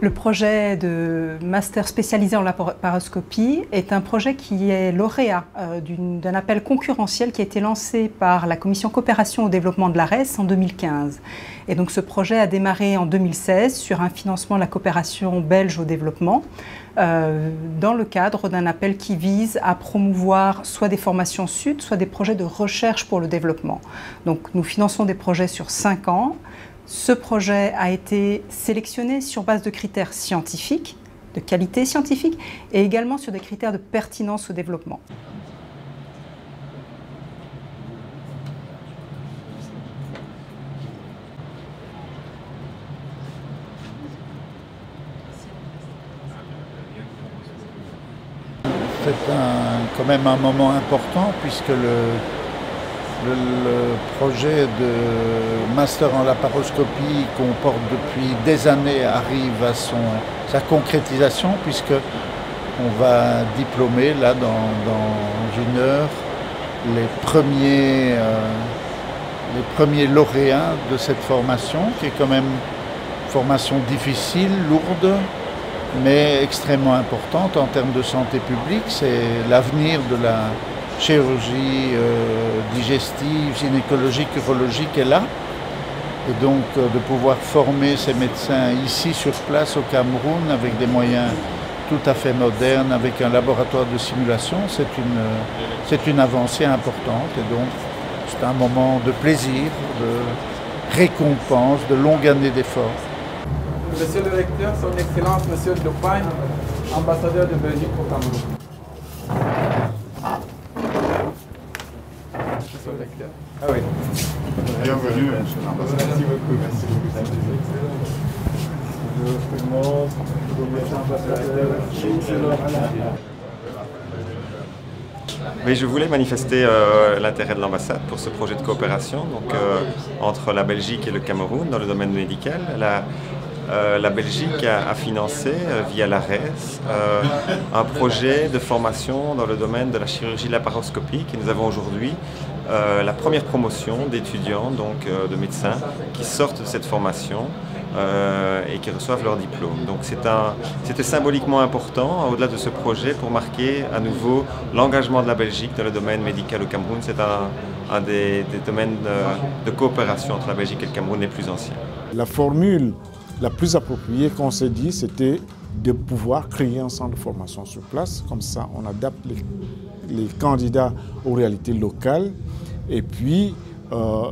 Le projet de master spécialisé en laparoscopie est un projet qui est lauréat d'un appel concurrentiel qui a été lancé par la Commission coopération au développement de l'ARES en 2015. Et donc ce projet a démarré en 2016 sur un financement de la coopération belge au développement dans le cadre d'un appel qui vise à promouvoir soit des formations sud, soit des projets de recherche pour le développement. Donc nous finançons des projets sur 5 ans. Ce projet a été sélectionné sur base de critères scientifiques, de qualité scientifique, et également sur des critères de pertinence au développement. C'est quand même un moment important puisque le projet de master en laparoscopie qu'on porte depuis des années arrive à sa concrétisation puisque on va diplômer là dans une heure les premiers lauréats de cette formation qui est quand même une formation difficile, lourde, mais extrêmement importante en termes de santé publique. C'est l'avenir de la chirurgie digestive, gynécologique, urologique est là. Et donc de pouvoir former ces médecins ici sur place au Cameroun avec des moyens tout à fait modernes, avec un laboratoire de simulation, c'est une avancée importante. Et donc c'est un moment de plaisir, de récompense, de longue année d'efforts. Monsieur le recteur, son Excellence, Monsieur Dopin, ambassadeur de Belgique au Cameroun. Monsieur le recteur. Ah oui. Bienvenue, monsieur l'ambassadeur. Merci beaucoup. Merci beaucoup. Oui, je voulais manifester l'intérêt de l'ambassade pour ce projet de coopération entre la Belgique et le Cameroun dans le domaine médical. La Belgique a financé, via l'ARES, un projet de formation dans le domaine de la chirurgie laparoscopique et nous avons aujourd'hui la première promotion d'étudiants, donc de médecins, qui sortent de cette formation et qui reçoivent leur diplôme. Donc c'était symboliquement important, au-delà de ce projet, pour marquer à nouveau l'engagement de la Belgique dans le domaine médical au Cameroun. C'est un des domaines de coopération entre la Belgique et le Cameroun les plus anciens. La formule la plus appropriée qu'on s'est dit, c'était de pouvoir créer un centre de formation sur place. Comme ça, on adapte les candidats aux réalités locales. Et puis,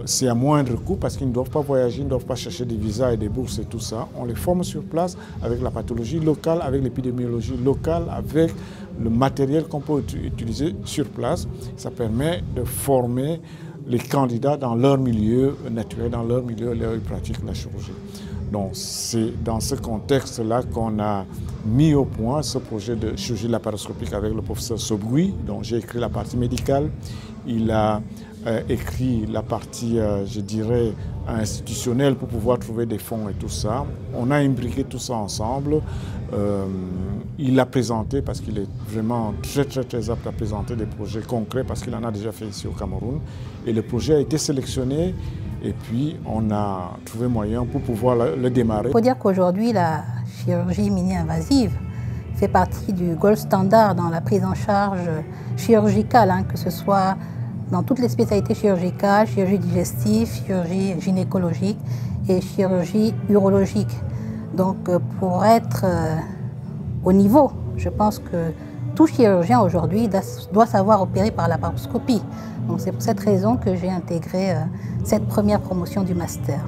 c'est à moindre coût parce qu'ils ne doivent pas voyager, ils ne doivent pas chercher des visas et des bourses et tout ça. On les forme sur place avec la pathologie locale, avec l'épidémiologie locale, avec le matériel qu'on peut utiliser sur place. Ça permet de former les candidats dans leur milieu naturel, dans leur milieu où ils pratiquent la chirurgie. Donc c'est dans ce contexte-là qu'on a mis au point ce projet de chirurgie laparoscopique avec le professeur Sobgoui, dont j'ai écrit la partie médicale. Il a écrit la partie, je dirais, institutionnelle pour pouvoir trouver des fonds et tout ça. On a imbriqué tout ça ensemble. Il l'a présenté parce qu'il est vraiment très apte à présenter des projets concrets parce qu'il en a déjà fait ici au Cameroun. Et le projet a été sélectionné et puis on a trouvé moyen pour pouvoir le démarrer. Il faut dire qu'aujourd'hui, la chirurgie mini-invasive fait partie du gold standard dans la prise en charge chirurgicale, que ce soit dans toutes les spécialités chirurgicales, chirurgie digestive, chirurgie gynécologique et chirurgie urologique. Donc pour être au niveau, je pense que tout chirurgien aujourd'hui doit savoir opérer par laparoscopie. Donc c'est pour cette raison que j'ai intégré cette première promotion du master.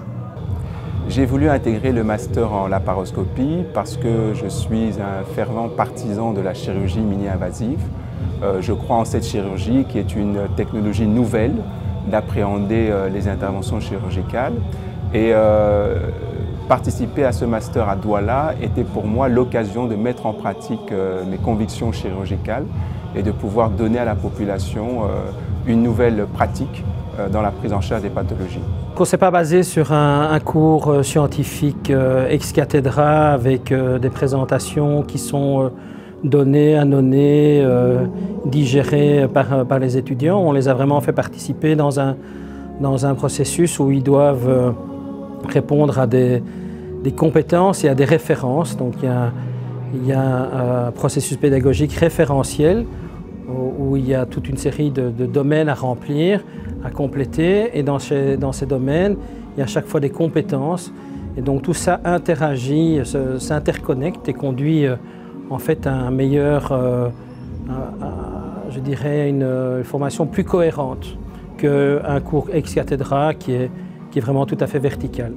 J'ai voulu intégrer le master en laparoscopie parce que je suis un fervent partisan de la chirurgie mini-invasive. Je crois en cette chirurgie qui est une technologie nouvelle d'appréhender les interventions chirurgicales. Et participer à ce master à Douala était pour moi l'occasion de mettre en pratique mes convictions chirurgicales et de pouvoir donner à la population une nouvelle pratique dans la prise en charge des pathologies. On ne s'est pas basé sur un cours scientifique ex cathedra avec des présentations qui sont données, annonnées, digérées par les étudiants. On les a vraiment fait participer dans un processus où ils doivent répondre à des des compétences et à des références. Donc il y a un processus pédagogique référentiel où il y a toute une série de domaines à remplir, à compléter, et dans ces domaines, il y a à chaque fois des compétences, et donc tout ça interagit, s'interconnecte et conduit en fait à un meilleur, je dirais, une formation plus cohérente qu'un cours ex cathedra qui est vraiment tout à fait vertical.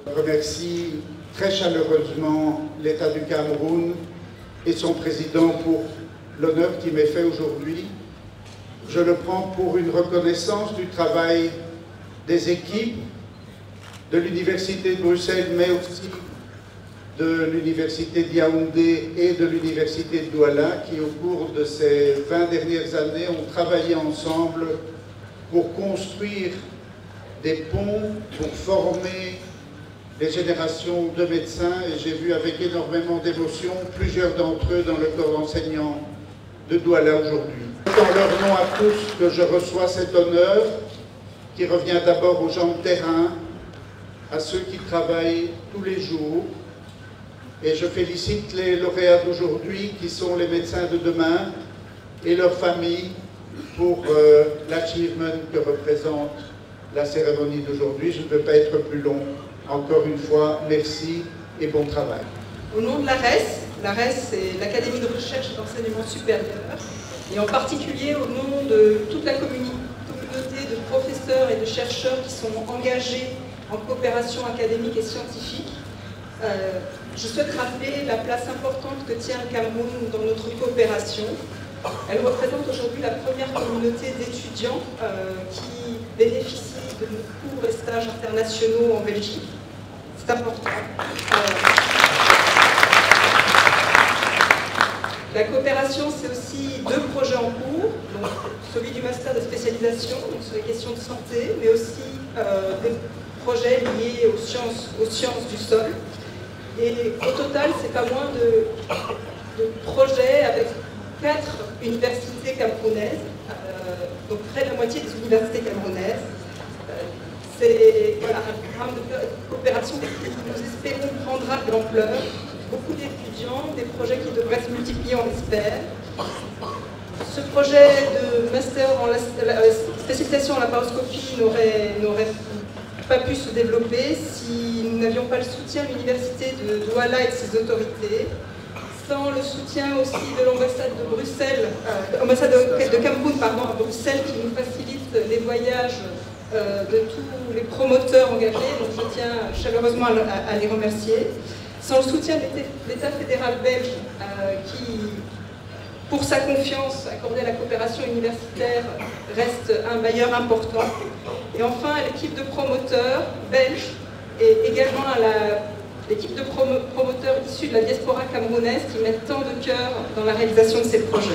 Je remercie très chaleureusement l'État du Cameroun et son président pour l'honneur qui m'est fait aujourd'hui. Je le prends pour une reconnaissance du travail des équipes de l'Université de Bruxelles, mais aussi de l'Université de Yaoundé et de l'Université de Douala, qui au cours de ces 20 dernières années ont travaillé ensemble pour construire des ponts, pour former les générations de médecins, et j'ai vu avec énormément d'émotion plusieurs d'entre eux dans le corps enseignant de Douala aujourd'hui. C'est en leur nom à tous que je reçois cet honneur qui revient d'abord aux gens de terrain, à ceux qui travaillent tous les jours, et je félicite les lauréats d'aujourd'hui qui sont les médecins de demain et leurs familles pour l'achievement que représente la cérémonie d'aujourd'hui. Je ne veux pas être plus long. Encore une fois, merci et bon travail. Au nom de l'ARES, c'est l'Académie de recherche et d'enseignement supérieur, et en particulier au nom de toute la communauté de professeurs et de chercheurs qui sont engagés en coopération académique et scientifique, je souhaite rappeler la place importante que tient le Cameroun dans notre coopération. Elle représente aujourd'hui la première communauté d'étudiants qui bénéficient de nos cours et stages internationaux en Belgique. C'est important. La coopération, c'est aussi 2 projets en cours, donc celui du master de spécialisation donc sur les questions de santé, mais aussi des projets liés aux sciences du sol. Et au total, c'est pas moins de projets avec 4 universités camerounaises, donc près de la moitié des universités camerounaises. C'est voilà, un programme de coopération qui, nous espérons, prendra de l'ampleur. Beaucoup d'étudiants, des projets qui devraient se multiplier, on l'espère. Ce projet de master en spécialisation en laparoscopie n'aurait pas pu se développer si nous n'avions pas le soutien de l'Université de Douala et de ses autorités, sans le soutien aussi de l'ambassade de Bruxelles, de Cameroun à Bruxelles, qui nous facilite les voyages de tous les promoteurs engagés, donc je tiens chaleureusement à les remercier. Sans le soutien de l'État fédéral belge qui, pour sa confiance accordée à la coopération universitaire, reste un bailleur important. Et enfin, à l'équipe de promoteurs belges et également à l'équipe de promoteurs issus de la diaspora camerounaise qui mettent tant de cœur dans la réalisation de ces projets.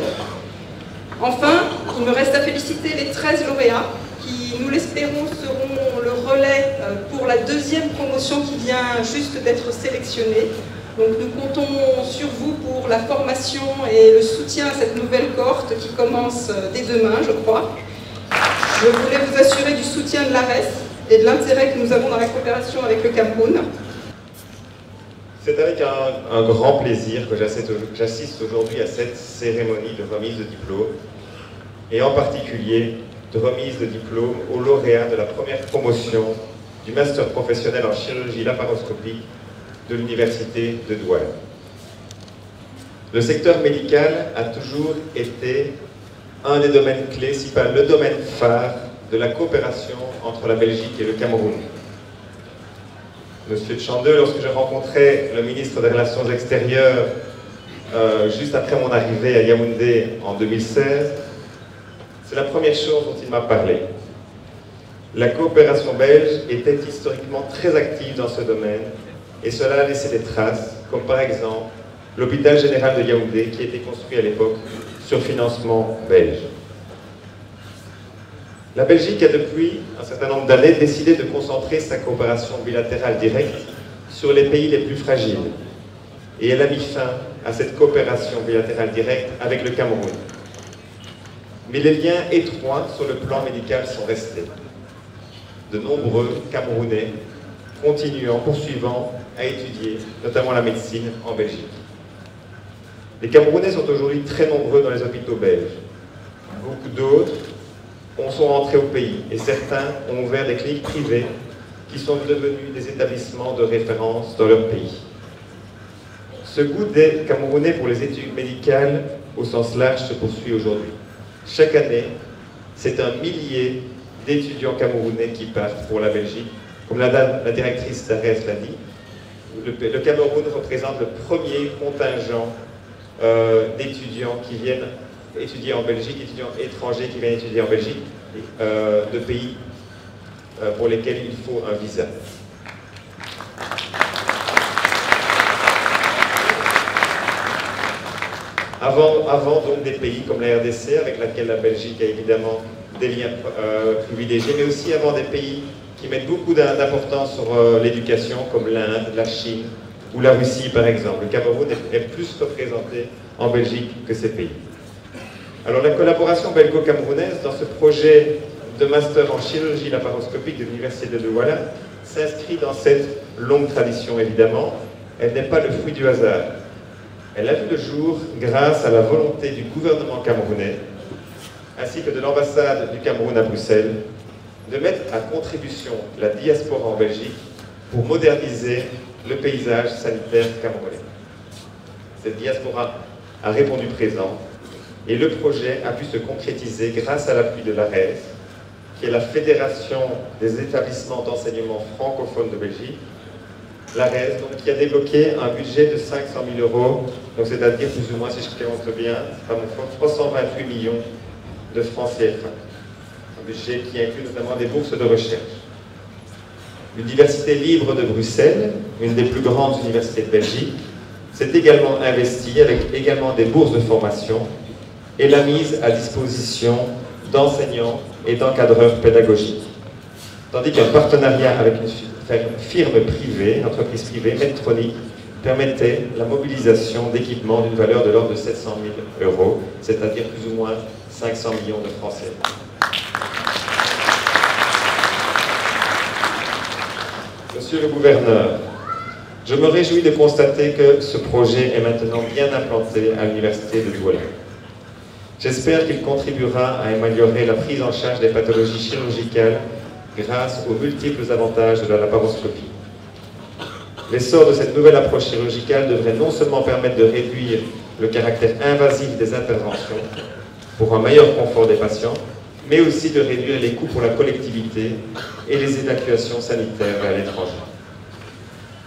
Enfin, il me reste à féliciter les 13 lauréats qui, nous l'espérons, seront le relais pour la 2e promotion qui vient juste d'être sélectionnée. Donc nous comptons sur vous pour la formation et le soutien à cette nouvelle cohorte qui commence dès demain, je crois. Je voulais vous assurer du soutien de l'ARES et de l'intérêt que nous avons dans la coopération avec le Cameroun. C'est avec un grand plaisir que j'assiste aujourd'hui à cette cérémonie de remise de diplôme, et en particulier de remise de diplôme aux lauréats de la première promotion du master professionnel en chirurgie laparoscopique de l'Université de Douala. Le secteur médical a toujours été un des domaines clés, si pas le domaine phare, de la coopération entre la Belgique et le Cameroun. Monsieur Tchandeu, lorsque j'ai rencontré le ministre des Relations extérieures juste après mon arrivée à Yaoundé en 2016, c'est la première chose dont il m'a parlé. La coopération belge était historiquement très active dans ce domaine et cela a laissé des traces, comme par exemple l'hôpital général de Yaoundé qui a été construit à l'époque sur financement belge. La Belgique a depuis un certain nombre d'années décidé de concentrer sa coopération bilatérale directe sur les pays les plus fragiles. Et elle a mis fin à cette coopération bilatérale directe avec le Cameroun. Mais les liens étroits sur le plan médical sont restés. De nombreux Camerounais continuent, poursuivant à étudier, notamment la médecine, en Belgique. Les Camerounais sont aujourd'hui très nombreux dans les hôpitaux belges. Beaucoup d'autres sont rentrés au pays et certains ont ouvert des cliniques privées qui sont devenus des établissements de référence dans leur pays. Ce goût des Camerounais pour les études médicales au sens large se poursuit aujourd'hui. Chaque année, c'est un millier d'étudiants camerounais qui partent pour la Belgique. Comme la directrice d'ARES l'a dit, le Cameroun représente le premier contingent d'étudiants qui viennent étudier en Belgique, étudiants étrangers qui viennent étudier en Belgique, de pays pour lesquels il faut un visa. Avant donc des pays comme la RDC, avec laquelle la Belgique a évidemment des liens privilégiés, mais aussi avant des pays qui mettent beaucoup d'importance sur l'éducation, comme l'Inde, la Chine ou la Russie par exemple. Le Cameroun est plus représenté en Belgique que ces pays. Alors la collaboration belgo-camerounaise dans ce projet de master en chirurgie laparoscopique de l'Université de Douala s'inscrit dans cette longue tradition évidemment. Elle n'est pas le fruit du hasard. Elle a vu le jour grâce à la volonté du gouvernement camerounais ainsi que de l'ambassade du Cameroun à Bruxelles de mettre à contribution la diaspora en Belgique pour moderniser le paysage sanitaire camerounais. Cette diaspora a répondu présent et le projet a pu se concrétiser grâce à l'appui de l'ARES, qui est la Fédération des établissements d'enseignement francophones de Belgique, l'ARES, donc, qui a débloqué un budget de 500 000 €, donc c'est-à-dire plus ou moins, si je compte bien, c'est pas mon faute, 328 millions de francs CFA. Un budget qui inclut notamment des bourses de recherche. L'Université libre de Bruxelles, une des plus grandes universités de Belgique, s'est également investie avec également des bourses de formation et la mise à disposition d'enseignants et d'encadreurs pédagogiques. Tandis qu'un partenariat avec une firme privée, une entreprise privée, Medtronic, permettait la mobilisation d'équipements d'une valeur de l'ordre de 700 000 €, c'est-à-dire plus ou moins 500 millions de francs CFA. Monsieur le gouverneur, je me réjouis de constater que ce projet est maintenant bien implanté à l'université de Douala. J'espère qu'il contribuera à améliorer la prise en charge des pathologies chirurgicales grâce aux multiples avantages de la laparoscopie. L'essor de cette nouvelle approche chirurgicale devrait non seulement permettre de réduire le caractère invasif des interventions pour un meilleur confort des patients, mais aussi de réduire les coûts pour la collectivité et les évacuations sanitaires vers l'étranger.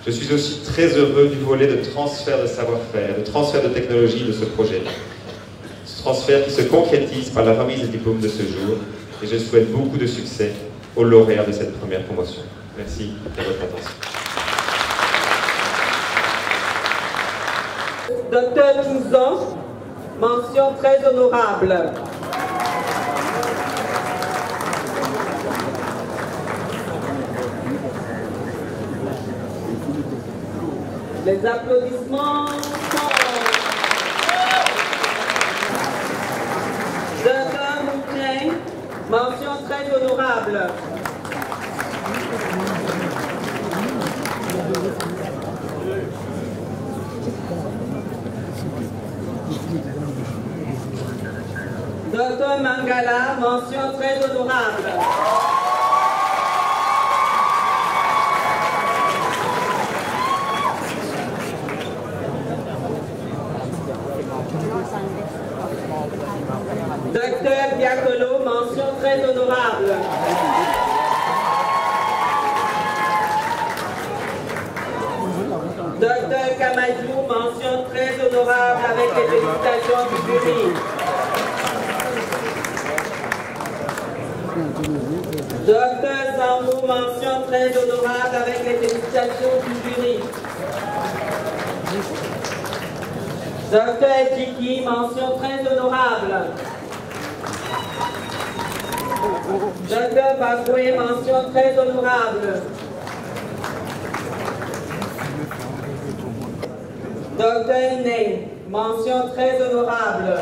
Je suis aussi très heureux du volet de transfert de savoir-faire, de transfert de technologie de ce projet. Ce transfert qui se concrétise par la remise des diplômes de ce jour, et je souhaite beaucoup de succès aux lauréats de cette première promotion. Merci de votre attention. Docteur Touzon, mention très honorable. Les applaudissements sont... Docteur Moutin, mention très honorable. Docteur Mangala, mention très honorable. Docteur Diacolo, mention très honorable. Docteur Kamayou, mention très honorable avec les félicitations du jury. Docteur Sambou, mention très honorable avec les félicitations du jury. Docteur Edjiki, mention très honorable. Docteur Bakoué, mention très honorable. Docteur Ney, mention très honorable.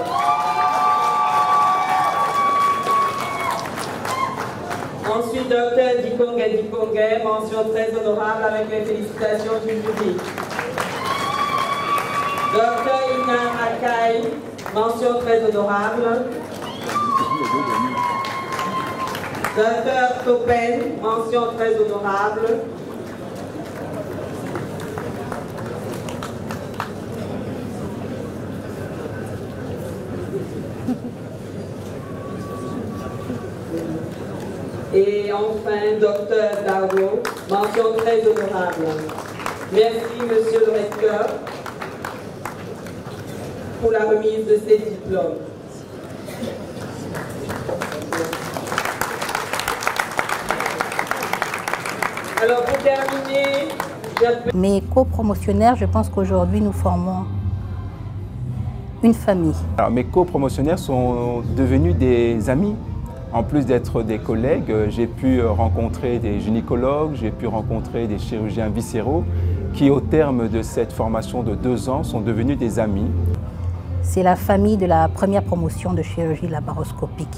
Ensuite, Docteur Dikongue, mention très honorable avec les félicitations du jury. Docteur Ina Akai, mention très honorable. Docteur Topen, mention très honorable. Et enfin, Docteur Dargo, mention très honorable. Merci, Monsieur le Recteur, pour la remise de ces diplômes. Alors, pour terminer... Mes copromotionnaires, je pense qu'aujourd'hui, nous formons une famille. Alors, mes copromotionnaires sont devenus des amis. En plus d'être des collègues, j'ai pu rencontrer des gynécologues, j'ai pu rencontrer des chirurgiens viscéraux qui, au terme de cette formation de 2 ans, sont devenus des amis. C'est la famille de la première promotion de chirurgie laparoscopique.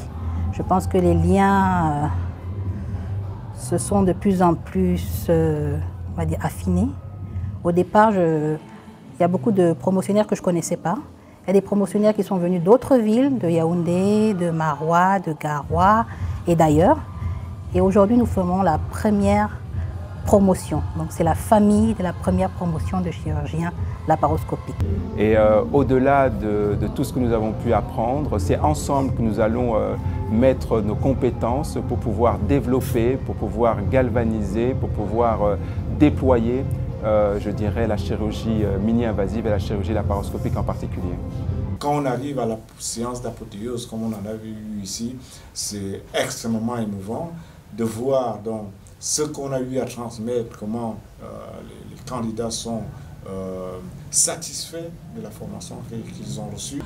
Je pense que les liens se sont de plus en plus on va dire, affinés. Au départ, il y a beaucoup de promotionnaires que je ne connaissais pas. Il y a des promotionnaires qui sont venus d'autres villes, de Yaoundé, de Maroua, de Garoua et d'ailleurs. Et aujourd'hui, nous formons la première promotion. Donc c'est la famille de la première promotion de chirurgiens laparoscopiques. Et au-delà de tout ce que nous avons pu apprendre, c'est ensemble que nous allons mettre nos compétences pour pouvoir développer, pour pouvoir galvaniser, pour pouvoir déployer je dirais, la chirurgie mini-invasive et la chirurgie laparoscopique en particulier. Quand on arrive à la séance d'apothéose, comme on en a vu ici, c'est extrêmement émouvant de voir donc, ce qu'on a eu à transmettre, comment les candidats sont satisfaits de la formation qu'ils ont reçue.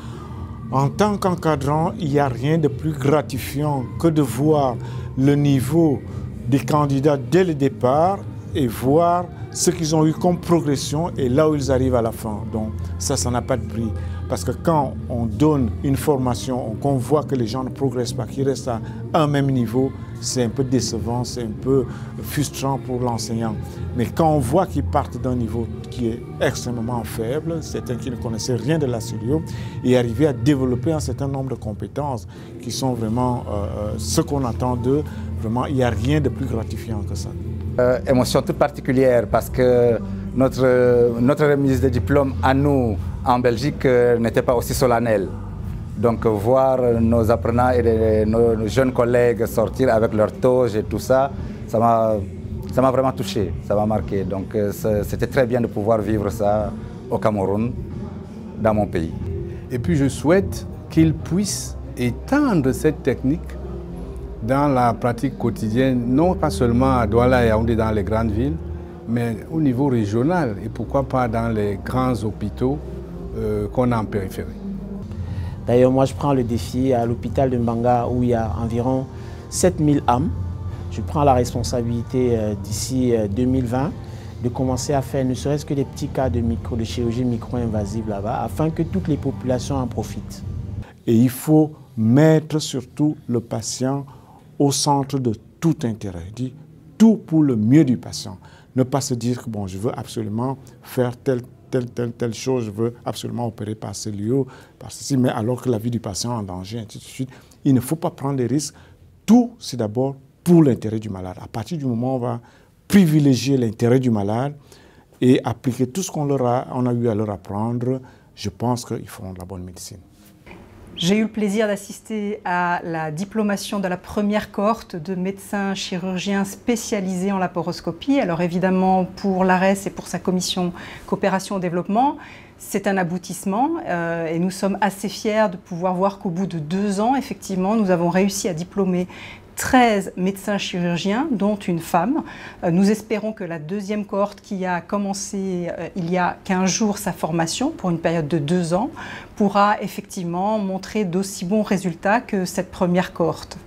En tant qu'encadrant, il n'y a rien de plus gratifiant que de voir le niveau des candidats dès le départ et voir ce qu'ils ont eu comme progression et là où ils arrivent à la fin. Donc ça n'a pas de prix. Parce que quand on donne une formation, qu'on voit que les gens ne progressent pas, qu'ils restent à un même niveau, c'est un peu décevant, c'est un peu frustrant pour l'enseignant. Mais quand on voit qu'ils partent d'un niveau qui est extrêmement faible, certains qui ne connaissaient rien de la chirurgie, et arriver à développer un certain nombre de compétences qui sont vraiment ce qu'on attend d'eux, vraiment il n'y a rien de plus gratifiant que ça. Émotion toute particulière parce que notre remise de diplôme à nous en Belgique n'était pas aussi solennelle. Donc voir nos apprenants et nos jeunes collègues sortir avec leur toge et tout ça, ça m'a vraiment touché, ça m'a marqué. Donc c'était très bien de pouvoir vivre ça au Cameroun, dans mon pays. Et puis je souhaite qu'ils puissent étendre cette technique dans la pratique quotidienne, non pas seulement à Douala et à Yaoundé dans les grandes villes, mais au niveau régional et pourquoi pas dans les grands hôpitaux qu'on a en périphérie. D'ailleurs, moi je prends le défi à l'hôpital de Mbanga où il y a environ 7000 âmes. Je prends la responsabilité d'ici 2020 de commencer à faire ne serait-ce que des petits cas de chirurgie micro-invasive là-bas afin que toutes les populations en profitent. Et il faut mettre surtout le patient au centre de tout intérêt, dit tout pour le mieux du patient. Ne pas se dire que bon, je veux absolument faire telle chose, je veux absolument opérer par ce lieu, par ceci, mais alors que la vie du patient est en danger, ainsi de suite. Il ne faut pas prendre des risques. Tout, c'est d'abord pour l'intérêt du malade. À partir du moment où on va privilégier l'intérêt du malade et appliquer tout ce qu'on a eu à leur apprendre, je pense qu'ils feront de la bonne médecine. J'ai eu le plaisir d'assister à la diplomation de la première cohorte de médecins chirurgiens spécialisés en laparoscopie. Alors évidemment, pour l'ARES et pour sa commission coopération au développement, c'est un aboutissement et nous sommes assez fiers de pouvoir voir qu'au bout de 2 ans, effectivement, nous avons réussi à diplômer 13 médecins chirurgiens, dont une femme. Nous espérons que la deuxième cohorte qui a commencé il y a 15 jours sa formation pour une période de 2 ans pourra effectivement montrer d'aussi bons résultats que cette première cohorte.